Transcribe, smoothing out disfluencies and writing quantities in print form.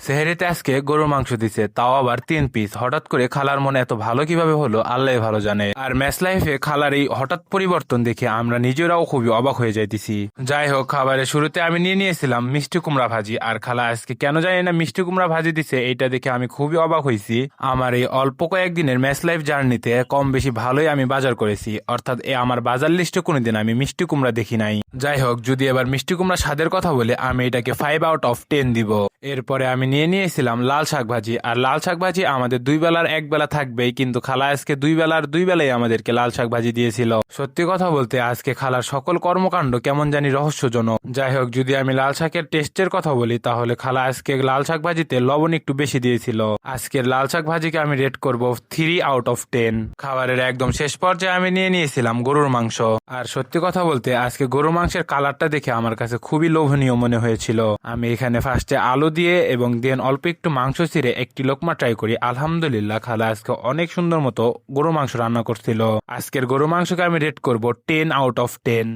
সেহেরিতে আজকে গরুর মাংস দিছে, তাও আবার 3 পিস। হঠাৎ করে খালার মনে এত ভালো কিভাবে হলো আল্লাহ ভালো জানে। আর ম্যাচ লাইফে খালার এই হঠাৎ পরিবর্তন দেখে আমরা নিজেরাও খুবই অবাক হয়ে যাইতেছি। যাই হোক, খাবারের শুরুতে আমি নিয়েছিলাম মিষ্টি কুমড়া ভাজি, আর খালা আজকে কেন জানি না মিষ্টি কুমড়া ভাজি দিছে, এইটা দেখে আমি খুবই অবাক হয়েছি। আমার এই অল্প কয়েকদিনের ম্যাচ লাইফ জার্নিতে কম বেশি ভালোই আমি বাজার করেছি, অর্থাৎ আমার বাজার লিস্টে কোনোদিন আমি মিষ্টি কুমড়া দেখি নাই। যাই হোক, যদি এবার মিষ্টি কুমড়া স্বাদের কথা বলে আমি এটাকে 5/10 দিব। এরপরে আমি নিয়েছিলাম লাল শাক ভাজি, আর লাল শাক ভাজি আমাদের 2 বেলার 1 বেলা থাকবেই, কিন্তু খালা আজকে 2 বেলার 2 বেলাই আমাদেরকে লাল শাক ভাজি দিয়েছিল। সত্যি কথা বলতে আজকে খালার সকল কর্মকাণ্ড কেমন জানি রহস্যজনক। যাই হোক, যদি আমি লাল শাকের টেস্টের কথা বলি তাহলে খালা আজকে লাল শাক ভাজিতে লবণ একটু বেশি দিয়েছিল। আজকের লাল শাক ভাজিকে আমি রেট করব 3/10। খাবারের একদম শেষ পর্যায়ে আমি নিয়েছিলাম গরুর মাংস। আর সত্যি কথা বলতে আজকে গরুর মাংসের কালারটা দেখে আমার কাছে খুবই লোভনীয় মনে হয়েছিল। আমি এখানে ফার্স্টে আলু দিয়ে এবং দেন অল্প একটু মাংস ছিঁড়ে একটি লোকমা ট্রাই করি। আলহামদুলিল্লাহ, খালা আজকে অনেক সুন্দর মতো গরু মাংস রান্না করছিল। আজকের গরু মাংসকে আমি রেট করব 10/10।